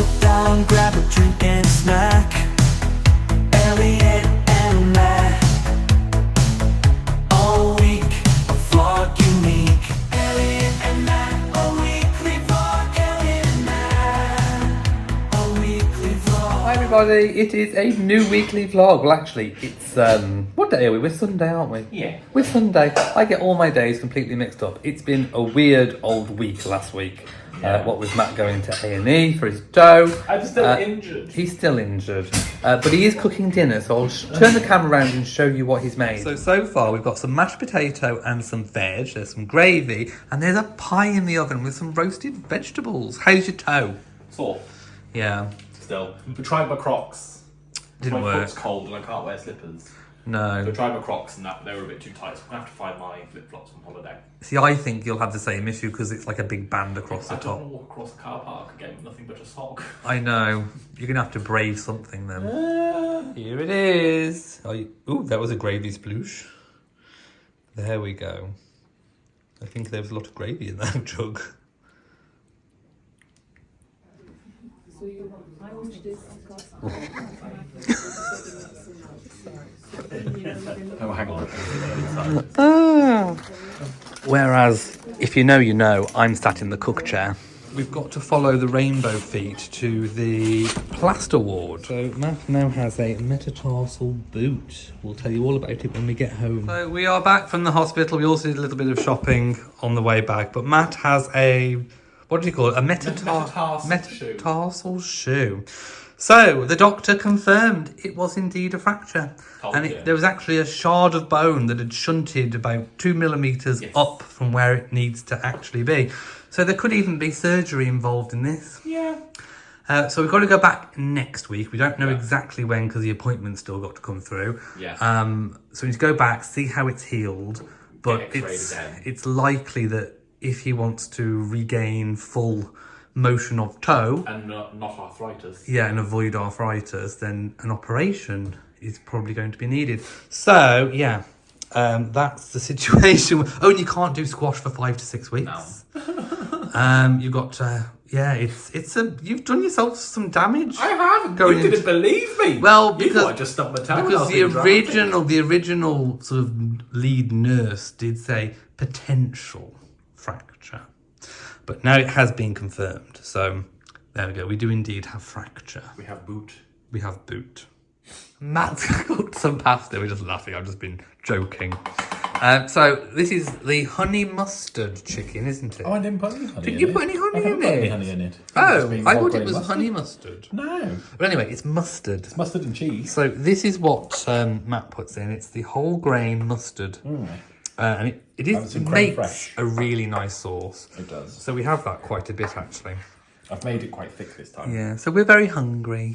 sit down, grab a drink and a snack. Elliot and Matt, all week, a vlog unique. Elliot and Matt, a weekly vlog. Elliot and Matt, a weekly vlog. Hi everybody, it is a new weekly vlog. Well actually, it's, what day are we? We're Sunday, aren't we? Yeah. We're Sunday. I get all my days completely mixed up. It's been a weird old week last week. What with Matt going to A&E for his toe. I'm still injured. He's still injured. But he is cooking dinner, so I'll turn the camera around and show you what he's made. So far we've got some mashed potato and some veg. There's some gravy, and there's a pie in the oven with some roasted vegetables. How's your toe? Sore. Yeah. Still. I tried my Crocs. Didn't my work. foot's cold and I can't wear slippers. No. So I tried my Crocs and they were a bit too tight, so I'm going to have to find my flip-flops on holiday. See, I think you'll have the same issue because it's like a big band across the I top. don't want to walk across the car park again with nothing but a sock. I know. You're going to have to brave something then. Here it is. Ooh, that was a gravy sploosh. There we go. I think there was a lot of gravy in that jug. Oh, hang on. Whereas, if you know, you know, I'm sat in the cook chair. We've got to follow the rainbow feet to the plaster ward. So Matt now has a metatarsal boot. We'll tell you all about it when we get home. So we are back from the hospital. We also did a little bit of shopping on the way back. But Matt has a, what do you call it? A metatarsal shoe. So the doctor confirmed it was indeed a fracture. There was actually a shard of bone that had shunted about 2 millimeters up from where it needs to actually be. So there could even be surgery involved in this. Yeah. So we've got to go back next week. We don't know exactly when because the appointment's still got to come through. Yeah. So we need to go back, see how it's healed. But it's likely that if he wants to regain full motion of toe and not arthritis, and avoid arthritis, then an operation is probably going to be needed. So that's the situation. Oh, and you can't do squash for 5 to 6 weeks. No. You've got you've done yourself some damage. I haven't. You didn't believe me. Well, you thought I just stubbed my toe. Because the original sort of lead nurse did say potential fracture. But now it has been confirmed. So there we go. We do indeed have fracture. We have boot. Matt's cooked some pasta. We're just laughing. I've just been joking. So this is the honey mustard chicken, isn't it? Oh, I didn't put any honey in it. Did you put any honey in it? Any honey in it. Oh, I thought it was honey mustard. No. But anyway, it's mustard. It's mustard and cheese. So this is what Matt puts in. It's the whole grain mustard. And it makes a really nice sauce. It does. So we have that quite a bit, actually. I've made it quite thick this time. Yeah, so we're very hungry.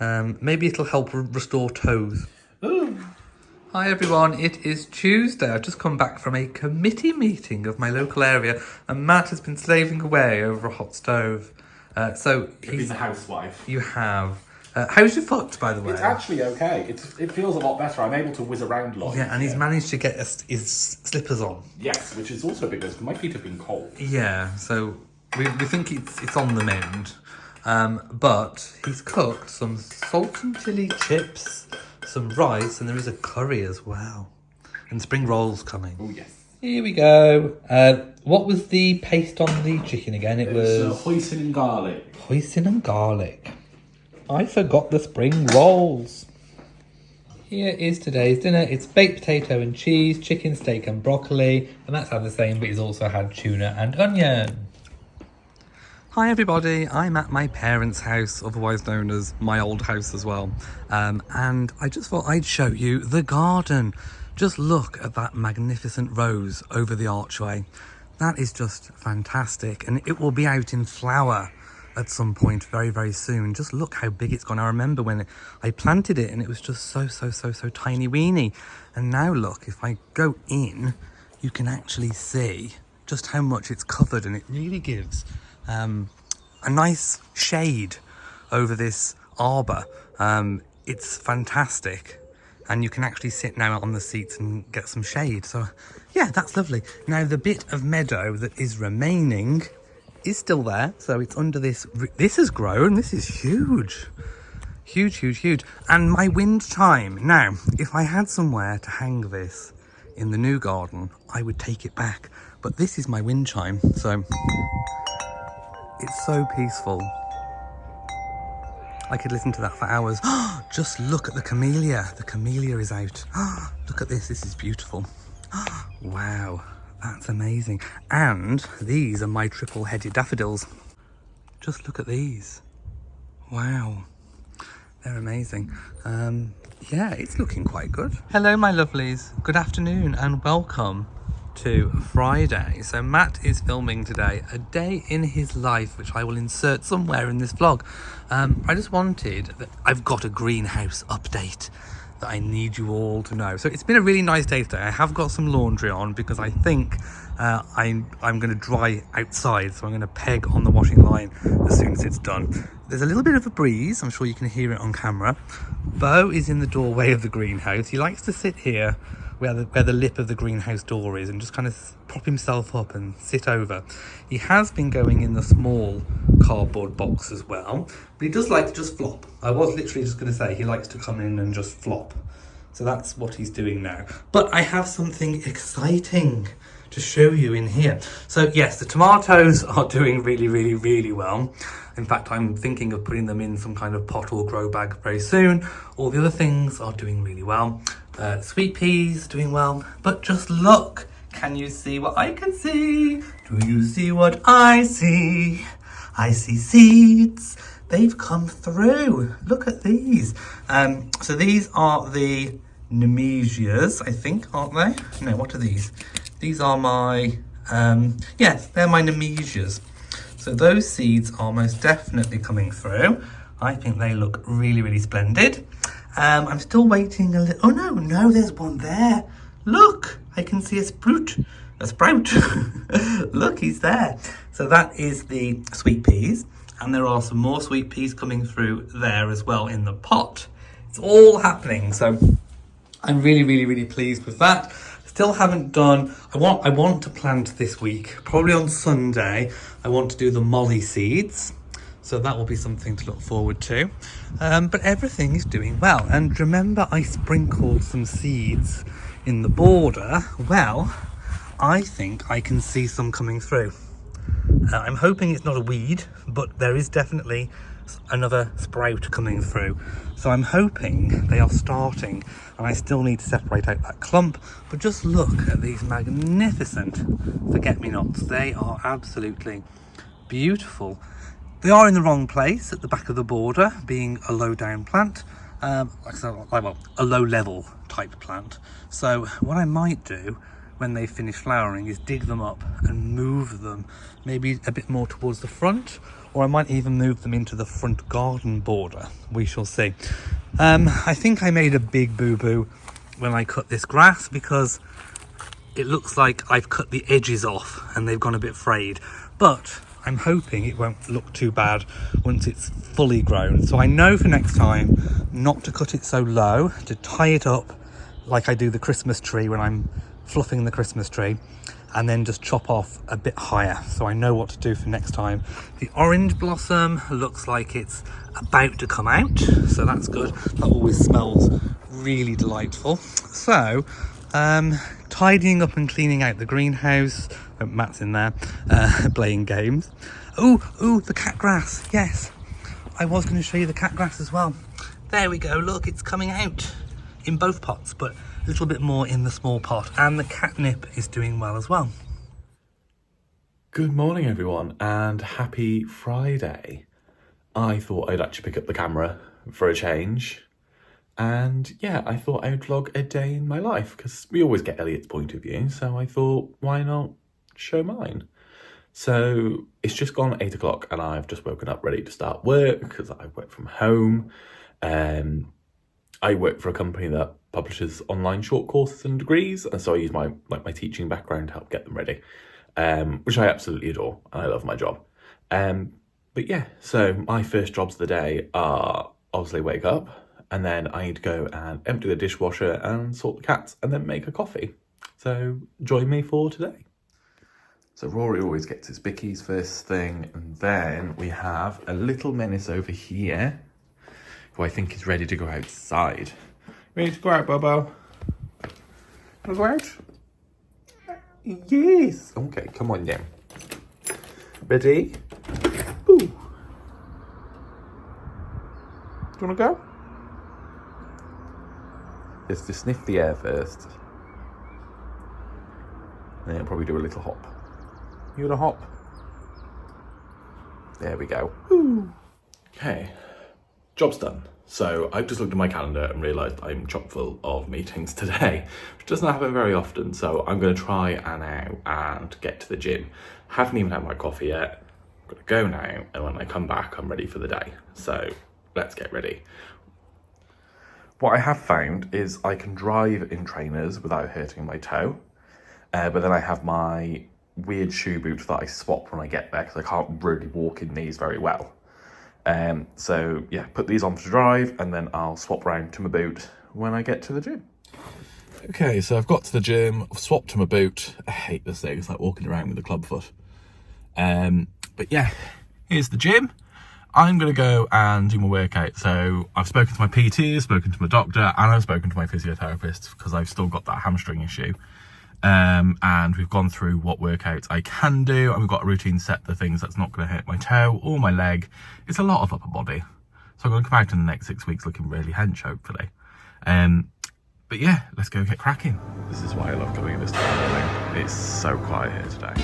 Maybe it'll help restore toes. Ooh. Hi everyone, it is Tuesday. I've just come back from a committee meeting of my local area, and Matt has been slaving away over a hot stove. So he's a housewife. You have. How's your foot, by the way? It's actually okay. It feels a lot better. I'm able to whiz around a lot. Yeah, and he's managed to get his slippers on. Yes, which is also a big because my feet have been cold. Yeah, so we think it's on the mend. But he's cooked some salt and chilli chips, some rice, and there is a curry as well. And spring rolls coming. Oh, yes. Here we go. What was the paste on the chicken again? It was hoisin and garlic. Hoisin and garlic. I forgot the spring rolls. Here is today's dinner. It's baked potato and cheese, chicken, steak and broccoli. And that's had the same, but he's also had tuna and onion. Hi everybody, I'm at my parents' house, otherwise known as my old house as well. And I just thought I'd show you the garden. Just look at that magnificent rose over the archway. That is just fantastic. And it will be out in flower at some point very, very soon. Just look how big it's gone. I remember when I planted it and it was just so tiny weeny. And now look, if I go in, you can actually see just how much it's covered, and it really gives a nice shade over this arbour. It's fantastic. And you can actually sit now on the seats and get some shade. So yeah, that's lovely. Now the bit of meadow that is remaining is still there. So it's under this. This has grown. This is huge. Huge, huge, huge. And my wind chime. Now, if I had somewhere to hang this in the new garden, I would take it back. But this is my wind chime. So it's so peaceful. I could listen to that for hours. Just look at the camellia. The camellia is out. Look at this. This is beautiful. Wow, that's amazing. And these are my triple-headed daffodils. Just look at these. Wow, they're amazing. Yeah, it's looking quite good. Hello, my lovelies. Good afternoon and welcome to Friday. So Matt is filming today a day in his life, which I will insert somewhere in this vlog. I just wanted that I've got a greenhouse update that I need you all to know. So it's been a really nice day today. I have got some laundry on because I think I'm going to dry outside, so I'm going to peg on the washing line as soon as it's done. There's a little bit of a breeze. I'm sure you can hear it on camera. Bo is in the doorway of the greenhouse. He likes to sit here where the lip of the greenhouse door is and just kind of prop himself up and sit over. He has been going in the small cardboard box as well, but he does like to just flop. I was literally just going to say he likes to come in and just flop. So that's what he's doing now. But I have something exciting to show you in here. So yes, the tomatoes are doing really, really, really well. In fact, I'm thinking of putting them in some kind of pot or grow bag very soon. All the other things are doing really well. Sweet peas doing well, but just look. Can you see what I can see? Do you see what I see? I see seeds. They've come through. Look at these. So these are the Nemesias, I think, aren't they? No, what are these? These are my, yes, they're my Nemesias. So those seeds are most definitely coming through. I think they look really, really splendid. I'm still waiting a little. Oh no, there's one there. Look, I can see a sprout. Look, he's there. So that is the sweet peas. And there are some more sweet peas coming through there as well in the pot. It's all happening. So I'm really, really, really pleased with that. Still haven't done, I want to plant this week, probably on Sunday. I want to do the molly seeds. So that will be something to look forward to. But everything is doing well. And remember, I sprinkled some seeds in the border. Well, I think I can see some coming through. I'm hoping it's not a weed, but there is definitely another sprout coming through. So I'm hoping they are starting, and I still need to separate out that clump. But just look at these magnificent forget-me-nots. They are absolutely beautiful. They are in the wrong place at the back of the border, being a low down plant, a low level type plant. So what I might do when they finish flowering is dig them up and move them maybe a bit more towards the front, or I might even move them into the front garden border. We shall see. I think I made a big boo-boo when I cut this grass because it looks like I've cut the edges off and they've gone a bit frayed, but I'm hoping it won't look too bad once it's fully grown. So I know for next time not to cut it so low, to tie it up like I do the Christmas tree when I'm fluffing the Christmas tree, and then just chop off a bit higher. So I know what to do for next time. The orange blossom looks like it's about to come out, so that's good. That always smells really delightful. So tidying up and cleaning out the greenhouse. Oh, Matt's in there playing games. Oh, the cat grass. Yes, I was going to show you the cat grass as well. There we go. Look, it's coming out in both pots, but a little bit more in the small pot. And the catnip is doing well as well. Good morning, everyone, and happy Friday. I thought I'd actually pick up the camera for a change. And yeah, I thought I would vlog a day in my life because we always get Elliot's point of view. So I thought, why not show mine? So it's just gone 8 o'clock and I've just woken up ready to start work because I work from home. I work for a company that publishes online short courses and degrees. And so I use my teaching background to help get them ready, which I absolutely adore. And I love my job. But yeah, so my first jobs of the day are obviously wake up, and then I need to go and empty the dishwasher and sort the cats and then make a coffee. So join me for today. So Rory always gets his bickies first thing, and then we have a little menace over here, who I think is ready to go outside. Ready to go out, Bobo? Wanna go out? Yes! Okay, come on then. Ready? Ooh. Do you wanna go? Let's just sniff the air first. And then I'll probably do a little hop. You gonna hop? There we go. Woo. Okay, job's done. So I've just looked at my calendar and realised I'm chock full of meetings today, which doesn't happen very often. So I'm gonna try and get to the gym. Haven't even had my coffee yet. I'm gonna go now, and when I come back, I'm ready for the day. So let's get ready. What I have found is I can drive in trainers without hurting my toe, but then I have my weird shoe boot that I swap when I get there because I can't really walk in these very well. So yeah, put these on to drive, and then I'll swap round to my boot when I get to the gym. Okay, so I've got to the gym, I've swapped to my boot. I hate this thing, it's like walking around with a club foot. But yeah, here's the gym. I'm going to go and do my workout. So I've spoken to my PT, spoken to my doctor, and I've spoken to my physiotherapist because I've still got that hamstring issue. And we've gone through what workouts I can do, and we've got a routine set for things that's not going to hurt my toe or my leg. It's a lot of upper body. So I'm going to come out in the next 6 weeks looking really hench, hopefully. But yeah, let's go get cracking. This is why I love coming at this time of morning. It's so quiet here today.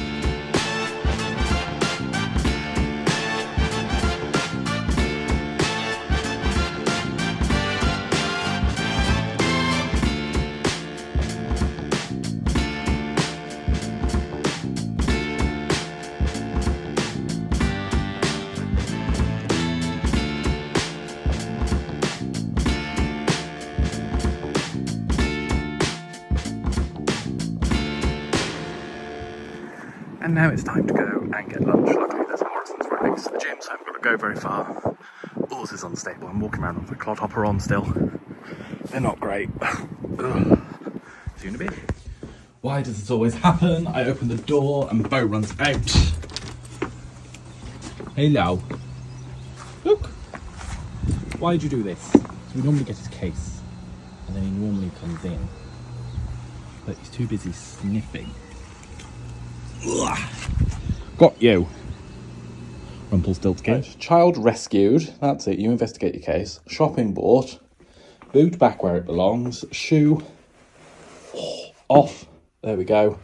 And now it's time to go and get lunch. Luckily there's Morrison's right next to the gym, so I haven't got to go very far. Horse is unstable. I'm walking around with the clodhopper on still. They're not great. See you in a bit. Why does this always happen? I open the door and Bo runs out. Hello. Look. Why'd you do this? So we normally get his case, and then he normally comes in. But he's too busy sniffing. Ugh. Got you. Rumpelstiltskin. Right. Child rescued. That's it. You investigate your case. Shopping bought. Boot back where it belongs. Shoe off. There we go.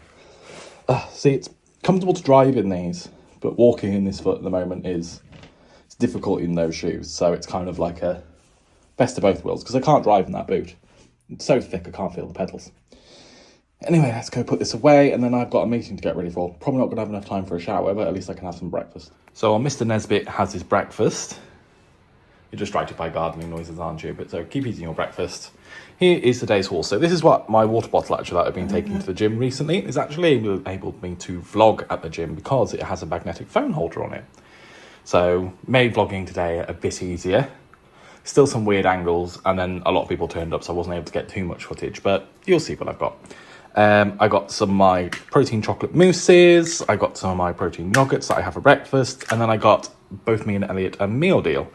See, it's comfortable to drive in these, but walking in this foot at the moment it's difficult in those shoes. So it's kind of like a best of both worlds because I can't drive in that boot. It's so thick I can't feel the pedals. Anyway, let's go put this away, and then I've got a meeting to get ready for. Probably not going to have enough time for a shower, but at least I can have some breakfast. So while Mr. Nesbitt has his breakfast, you're distracted by gardening noises, aren't you? But so keep eating your breakfast. Here is today's haul. So this is what my water bottle actually that I've been taking to the gym recently is actually enabled me to vlog at the gym because it has a magnetic phone holder on it. So made vlogging today a bit easier. Still some weird angles, and then a lot of people turned up, so I wasn't able to get too much footage, but you'll see what I've got. I got some of my protein chocolate mousses, I got some of my protein nuggets that I have for breakfast, and then I got both me and Elliot a meal deal.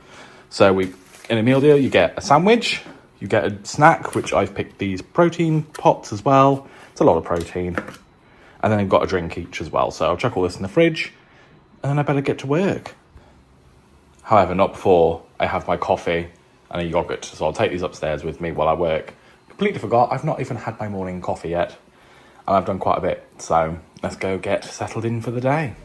So in a meal deal, you get a sandwich, you get a snack, which I've picked these protein pots as well. It's a lot of protein. And then I've got a drink each as well. So I'll chuck all this in the fridge, and then I better get to work. However, not before I have my coffee and a yogurt. So I'll take these upstairs with me while I work. Completely forgot, I've not even had my morning coffee yet. And I've done quite a bit, so let's go get settled in for the day.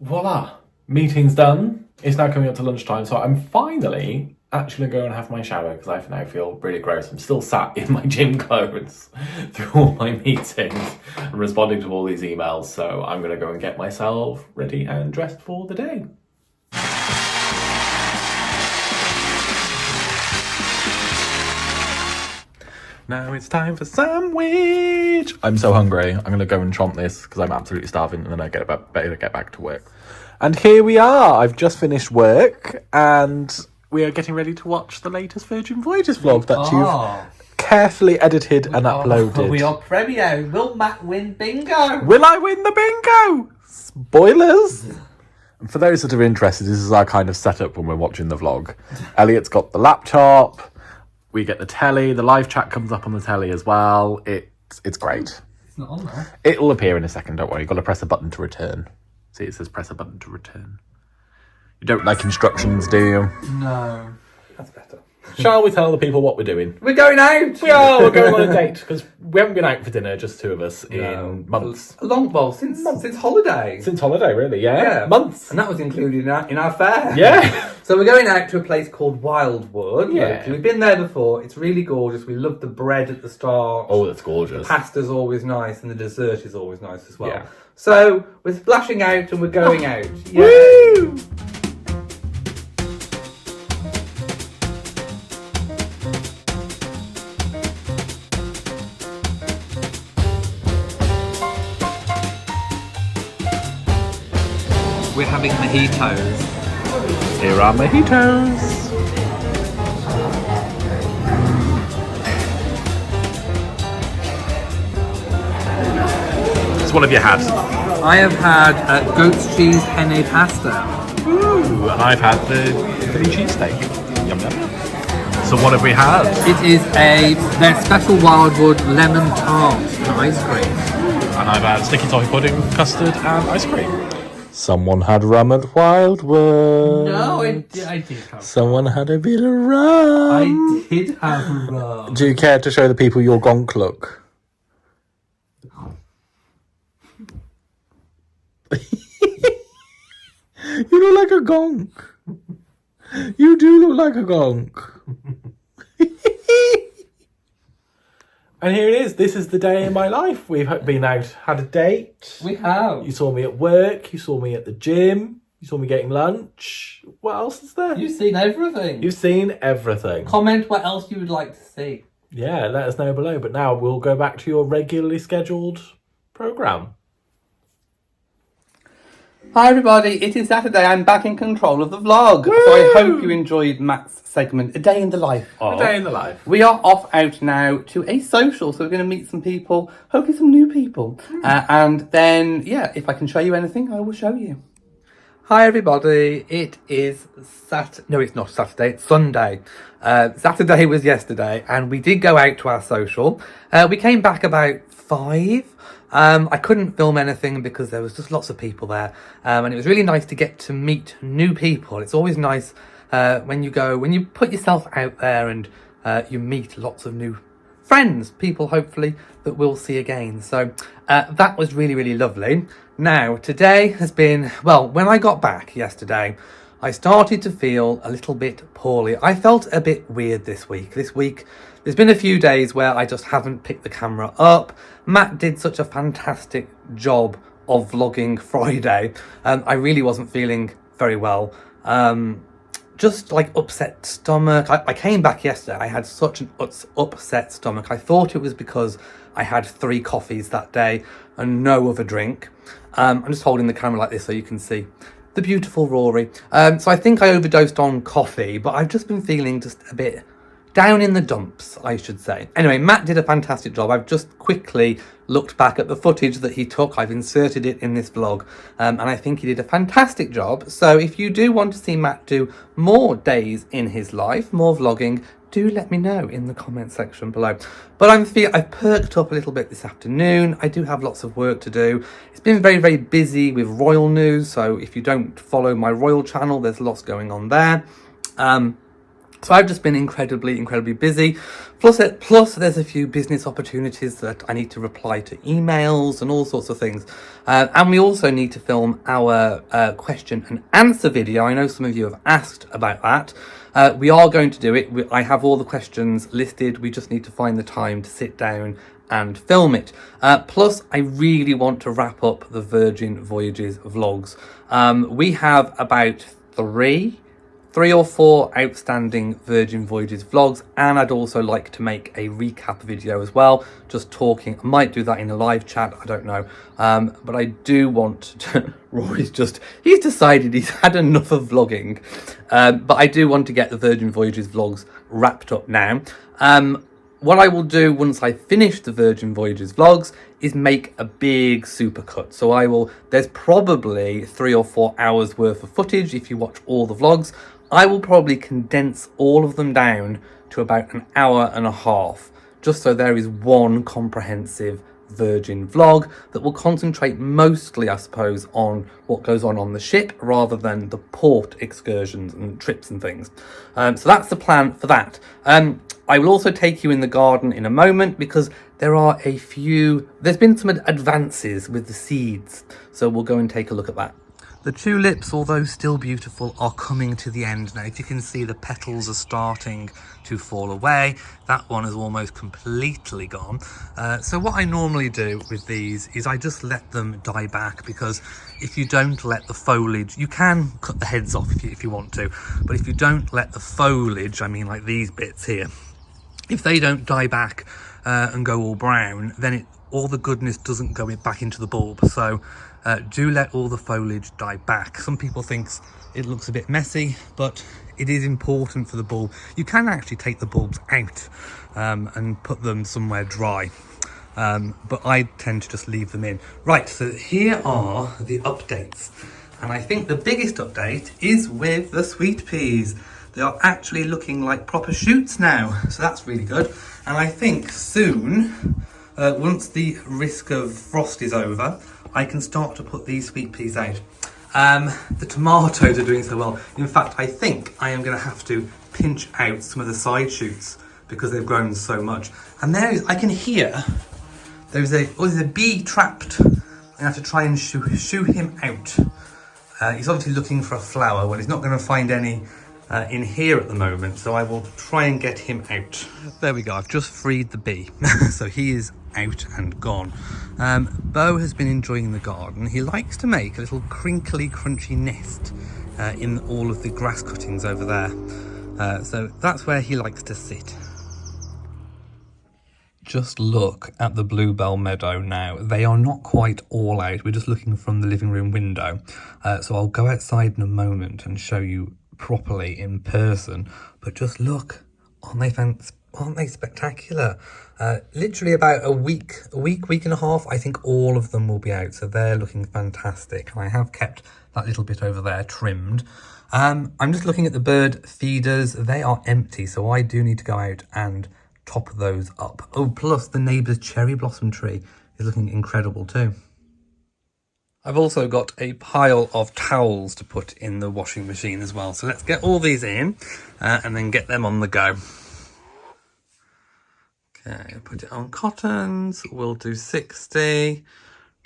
Voila! Meeting's done. It's now coming up to lunchtime, so I'm finally actually going to have my shower because I now feel really gross. I'm still sat in my gym clothes through all my meetings and responding to all these emails, so I'm going to go and get myself ready and dressed for the day. Now it's time for sandwich. I'm so hungry. I'm going to go and chomp this because I'm absolutely starving, and then I better get back to work. And here we are. I've just finished work and we are getting ready to watch the latest Virgin Voyages vlog that you've carefully edited and uploaded. We are premiere. Will Matt win bingo? Will I win the bingo? Spoilers! And for those that are interested, this is our kind of setup when we're watching the vlog. Elliot's got the laptop, we get the telly, the live chat comes up on the telly as well. It's great. It's not on there. It'll appear in a second, don't worry. You've got to press a button to return. See, it says press a button to return. You don't like instructions, do you? No. That's better. Shall we tell the people what we're doing? We're going out! We're going on a date, because we haven't been out for dinner, just two of us, in months. A long while, since holiday. Since holiday, really, yeah. Months. And that was included in our fare. Yeah. So we're going out to a place called Wildwood. Yeah. Look, we've been there before. It's really gorgeous. We love the bread at the start. Oh, that's gorgeous. Pasta's always nice, and the dessert is always nice as well. Yeah. So we're splashing out and we're going out. Yeah. Woo! We're having mojitos. Here are mojitos. So what have you had? I have had goat's cheese penne pasta. Ooh, and I've had the Philly cheesesteak. Yum yum. So what have we had? It is their special Wildwood lemon tart and ice cream. And I've had sticky toffee pudding, custard, and ice cream. Someone had rum at Wildwood. No, I did have. Someone had a bit of rum. I did have rum. Do you care to show the people your gonk look? You look like a gonk. You do look like a gonk. And here it is. This is the day in my life. We've been out, had a date. We have. You saw me at work. You saw me at the gym. You saw me getting lunch. What else is there? You've seen everything. You've seen everything. Comment what else you would like to see. Yeah, let us know below. But now we'll go back to your regularly scheduled programme. Hi everybody, it is Saturday. I'm back in control of the vlog. So I hope you enjoyed Matt's segment, A Day in the Life of. A day in the life. We are off out now to a social, so we're going to meet some people, hopefully some new people. And then, yeah, if I can show you anything, I will show you. Hi everybody, it is no, it's not Saturday, it's Sunday. Saturday was yesterday, and we did go out to our social. We came back about 5. I couldn't film anything because there was just lots of people there, and it was really nice to get to meet new people. It's always nice when you put yourself out there and you meet lots of new friends, people hopefully that we'll see again. So that was really, really lovely. Now, today has been, well, when I got back yesterday, I started to feel a little bit poorly. I felt a bit weird this week. There's been a few days where I just haven't picked the camera up. Matt did such a fantastic job of vlogging Friday. I really wasn't feeling very well. Just like upset stomach. I came back yesterday. I had such an upset stomach. I thought it was because I had 3 coffees that day and no other drink. I'm just holding the camera like this so you can see the beautiful Rory. So I think I overdosed on coffee, but I've just been feeling just a bit down in the dumps, I should say. Anyway, Matt did a fantastic job. I've just quickly looked back at the footage that he took. I've inserted it in this vlog, and I think he did a fantastic job. So if you do want to see Matt do more days in his life, more vlogging, do let me know in the comment section below. But I've perked up a little bit this afternoon. I do have lots of work to do. It's been very, very busy with royal news. So if you don't follow my royal channel, there's lots going on there. So I've just been incredibly, incredibly busy. Plus there's a few business opportunities that I need to reply to emails and all sorts of things. And we also need to film our question and answer video. I know some of you have asked about that. We are going to do it. I have all the questions listed. We just need to find the time to sit down and film it. Plus, I really want to wrap up the Virgin Voyages vlogs. We have about 3 or 4 outstanding Virgin Voyages vlogs, and I'd also like to make a recap video as well, just talking. I might do that in a live chat, I don't know, but I do want to Rory's he's decided he's had enough of vlogging, but I do want to get the Virgin Voyages vlogs wrapped up now. What I will do once I finish the Virgin Voyages vlogs is make a big supercut. So there's probably 3 or 4 hours worth of footage if you watch all the vlogs. I will probably condense all of them down to about an hour and a half, just so there is one comprehensive Virgin vlog that will concentrate mostly, I suppose, on what goes on the ship rather than the port excursions and trips and things. So that's the plan for that. I will also take you in the garden in a moment because there's been some advances with the seeds, so we'll go and take a look at that. The tulips, although still beautiful, are coming to the end now. If you can see, the petals are starting to fall away. That one is almost completely gone. So what I normally do with these is I just let them die back, because if you don't let the foliage, you can cut the heads off if you want to, but if you don't let the foliage, I mean like these bits here, if they don't die back and go all brown, then all the goodness doesn't go back into the bulb. So do let all the foliage die back. Some people think it looks a bit messy, but it is important for the bulb. You can actually take the bulbs out and put them somewhere dry, but I tend to just leave them in. Right, so here are the updates, and I think the biggest update is with the sweet peas. They are actually looking like proper shoots now, so that's really good. And I think soon, once the risk of frost is over, I can start to put these sweet peas out. The tomatoes are doing so well. In fact, I think I am going to have to pinch out some of the side shoots because they've grown so much. And I can hear there's a bee trapped. I'm going to have to try and shoo him out. He's obviously looking for a flower. Well, he's not going to find any in here at the moment, so I will try and get him out. There we go, I've just freed the bee. So he is out and gone. Beau has been enjoying the garden. He likes to make a little crinkly, crunchy nest in all of the grass cuttings over there. So that's where he likes to sit. Just look at the bluebell meadow now. They are not quite all out. We're just looking from the living room window. So I'll go outside in a moment and show you properly in person, but just look, aren't they spectacular? Literally about a week and a half, I think all of them will be out, so they're looking fantastic. And I have kept that little bit over there trimmed. I'm just looking at the bird feeders. They are empty, so I do need to go out and top those up. Oh, plus the neighbour's cherry blossom tree is looking incredible too. I've also got a pile of towels to put in the washing machine as well. So let's get all these in and then get them on the go. Okay, put it on cottons. We'll do 60,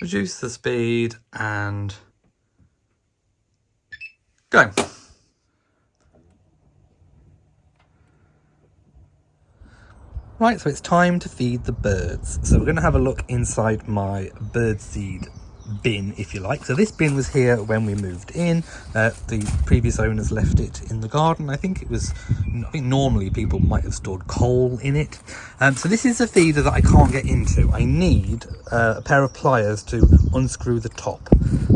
reduce the speed and go. Right, so it's time to feed the birds. So we're going to have a look inside my bird seed bin, if you like. So this bin was here when we moved in. The previous owners left it in the garden. I think normally people might have stored coal in it. So this is a feeder that I can't get into. I need a pair of pliers to unscrew the top.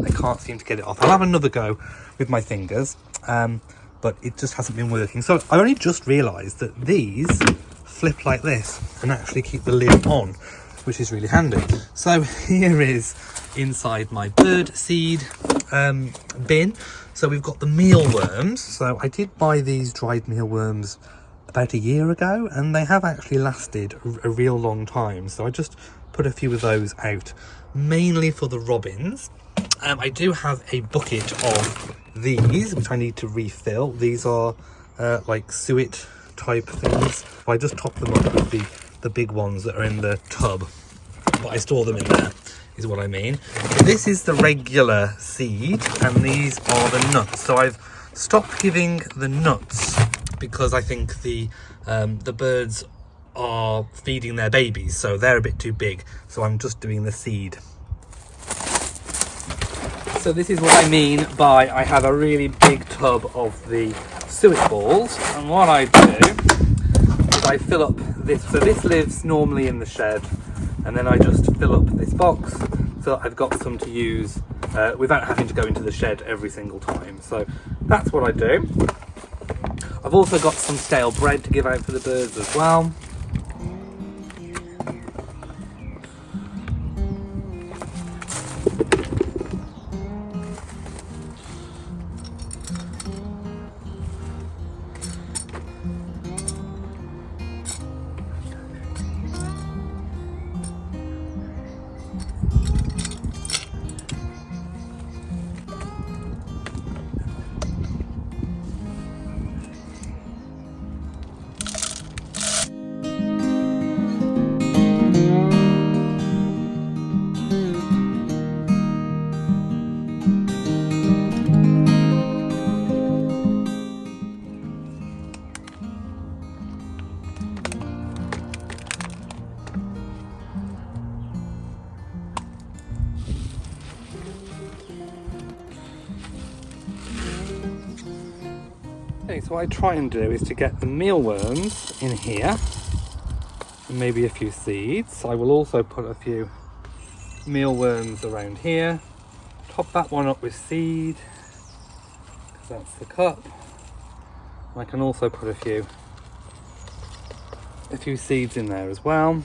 I can't seem to get it off. I'll have another go with my fingers, but it just hasn't been working. So I only just realised that these flip like this and actually keep the lid on, which is really handy. So here is inside my bird seed bin. So we've got the mealworms. So I did buy these dried mealworms about a year ago, and they have actually lasted a real long time. So I just put a few of those out, mainly for the robins. I do have a bucket of these, which I need to refill. These are like suet type things. I just top them up with the big ones that are in the tub, but I store them in there, is what I mean. So this is the regular seed, and these are the nuts. So I've stopped giving the nuts because I think the birds are feeding their babies, so they're a bit too big. So I'm just doing the seed. So this is what I mean by I have a really big tub of the suet balls, and what I do is I fill up this. So this lives normally in the shed, and then I just fill up this box so that I've got some to use without having to go into the shed every single time. So that's what I do. I've also got some stale bread to give out for the birds as well. Okay, so what I try and do is to get the mealworms in here, and maybe a few seeds. I will also put a few mealworms around here. Top that one up with seed, because that's the cup. I can also put a few seeds in there as well.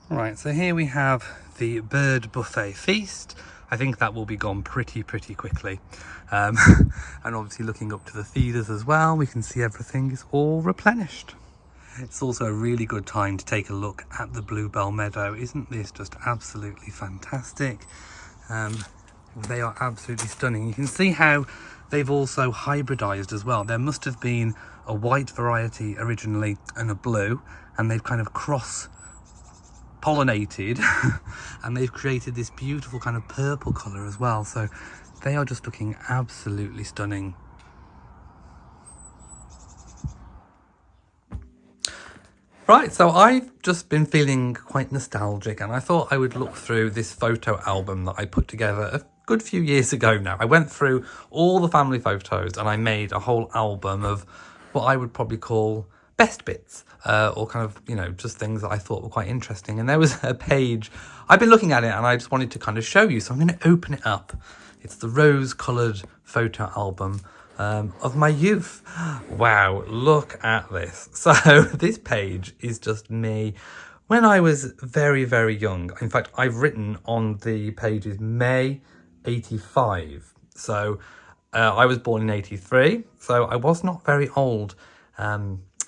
Right, so here we have the bird buffet feast. I think that will be gone pretty quickly. And obviously looking up to the feeders as well, we can see everything is all replenished. It's also a really good time to take a look at the bluebell meadow. Isn't this just absolutely fantastic? They are absolutely stunning. You can see how they've also hybridized as well. There must have been a white variety originally and a blue, and they've kind of cross-pollinated and they've created this beautiful kind of purple colour as well. So they are just looking absolutely stunning. Right, so I've just been feeling quite nostalgic, and I thought I would look through this photo album that I put together a good few years ago now. I went through all the family photos and I made a whole album of what I would probably call best bits, or kind of, you know, just things that I thought were quite interesting. And there was a page, I've been looking at it and I just wanted to kind of show you, so I'm going to open it up. It's the rose-coloured photo album of my youth. Wow, look at this. So this page is just me when I was very young. In fact, I've written on the pages May 85. So I was born in 83, so I was not very old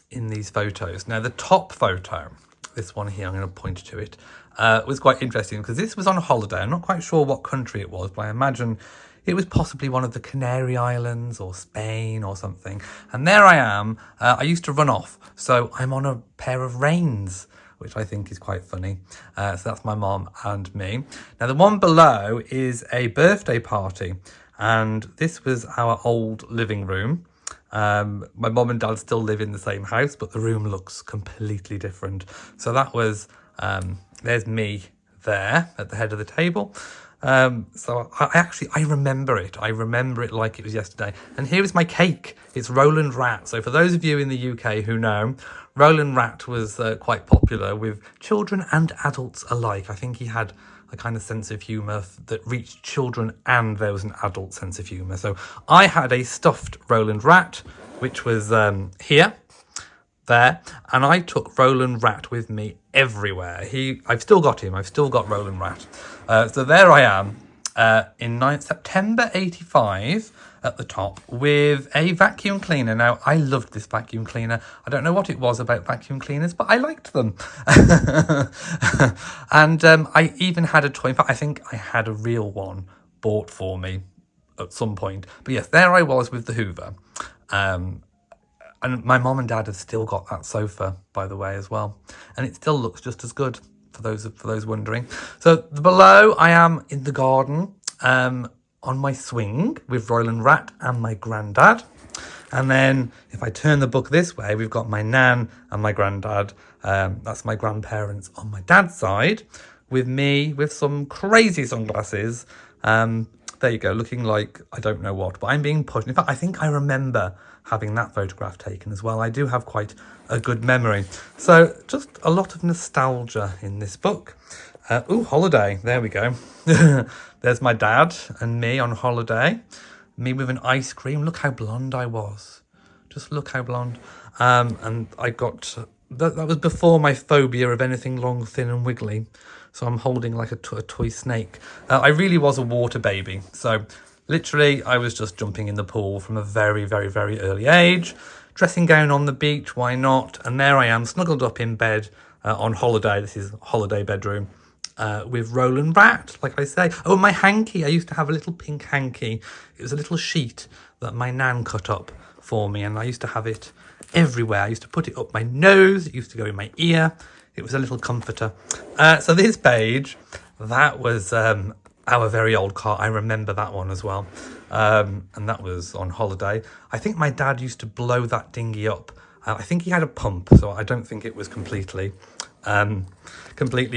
in these photos. Now the top photo, this one here, I'm going to point to it, was quite interesting because this was on a holiday. I'm not quite sure what country it was, but I imagine it was possibly one of the Canary Islands or Spain or something. And there I am. I used to run off, so I'm on a pair of reins, which I think is quite funny. So that's my mom and me. Now the one below is a birthday party, and this was our old living room. My mom and dad still live in the same house, but the room looks completely different. So that was, there's me there at the head of the table. So I remember it. I remember it like it was yesterday. And here is my cake. It's Roland Rat. So for those of you in the UK who know, Roland Rat was quite popular with children and adults alike. I think he had a kind of sense of humour that reached children, and there was an adult sense of humour. So I had a stuffed Roland Rat, which was here, there, and I took Roland Rat with me everywhere. I've still got him. I've still got Roland Rat. So there I am in September 85 at the top with a vacuum cleaner. Now, I loved this vacuum cleaner. I don't know what it was about vacuum cleaners, but I liked them. And I even had a toy. In fact, I think I had a real one bought for me at some point. But yes, there I was with the Hoover. And my mom and dad have still got that sofa, by the way, as well. And it still looks just as good, for those wondering. So below, I am in the garden on my swing with Roland Rat and my granddad. And then if I turn the book this way, we've got my nan and my granddad. That's my grandparents on my dad's side, with me with some crazy sunglasses. There you go, looking like I don't know what, but I'm being pushed. In fact, I think I remember having that photograph taken as well. I do have quite a good memory. So just a lot of nostalgia in this book. Holiday, there we go. There's my dad and me on holiday. Me with an ice cream. Look how blonde I was. Just look how blonde. And I got, that was before my phobia of anything long, thin and wiggly. So I'm holding like a toy snake. I really was a water baby. So literally, I was just jumping in the pool from a very, very, very early age. Dressing gown on the beach, why not? And there I am, snuggled up in bed on holiday. This is holiday bedroom with Roland Rat, like I say. Oh, my hanky. I used to have a little pink hanky. It was a little sheet that my nan cut up for me, and I used to have it everywhere. I used to put it up my nose. It used to go in my ear. It was a little comforter. So this page, that was our very old car. I remember that one as well. And that was on holiday. I think my dad used to blow that dinghy up. I think he had a pump, so I don't think it was completely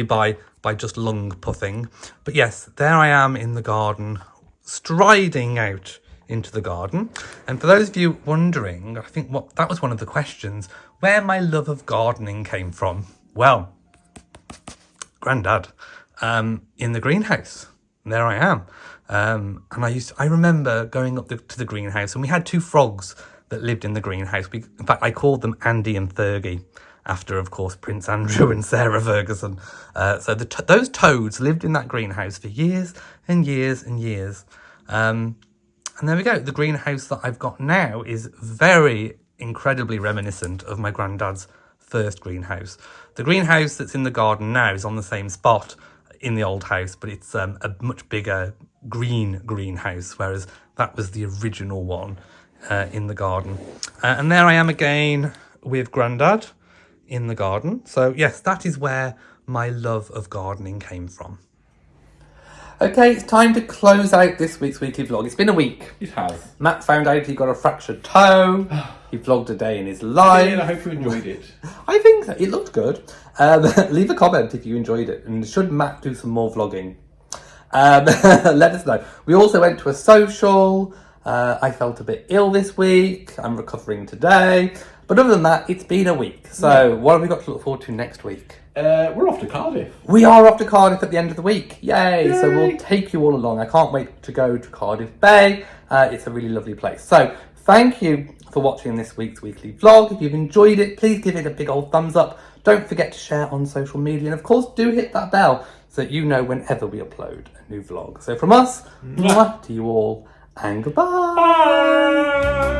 by just lung puffing. But yes, there I am in the garden, striding out into the garden. And for those of you wondering, I think that was one of the questions, where my love of gardening came from. Well, Grandad, in the greenhouse. There I am. And I remember going up to the greenhouse, and we had 2 frogs that lived in the greenhouse. In fact, I called them Andy and Fergie, after, of course, Prince Andrew and Sarah Ferguson. So those toads lived in that greenhouse for years and years and years. And there we go. The greenhouse that I've got now is very incredibly reminiscent of my granddad's first greenhouse. The greenhouse that's in the garden now is on the same spot in the old house, but it's a much bigger greenhouse, whereas that was the original one in the garden. And there I am again with Grandad in the garden. So yes, that is where my love of gardening came from. Okay, it's time to close out this week's weekly vlog. It's been a week. It has. Matt found out he got a fractured toe. He vlogged a day in his life. I hope you enjoyed it. I think so. It looked good. Leave a comment if you enjoyed it. And should Matt do some more vlogging? Let us know. We also went to a social. I felt a bit ill this week. I'm recovering today. But other than that, it's been a week. So what have we got to look forward to next week? We're off to Cardiff. We are off to Cardiff at the end of the week. Yay! So we'll take you all along. I can't wait to go to Cardiff Bay. It's a really lovely place. So thank you for watching this week's weekly vlog. If you've enjoyed it, please give it a big old thumbs up. Don't forget to share on social media. And of course, do hit that bell so that you know whenever we upload a new vlog. So from us, mwah to you all, and goodbye. Bye.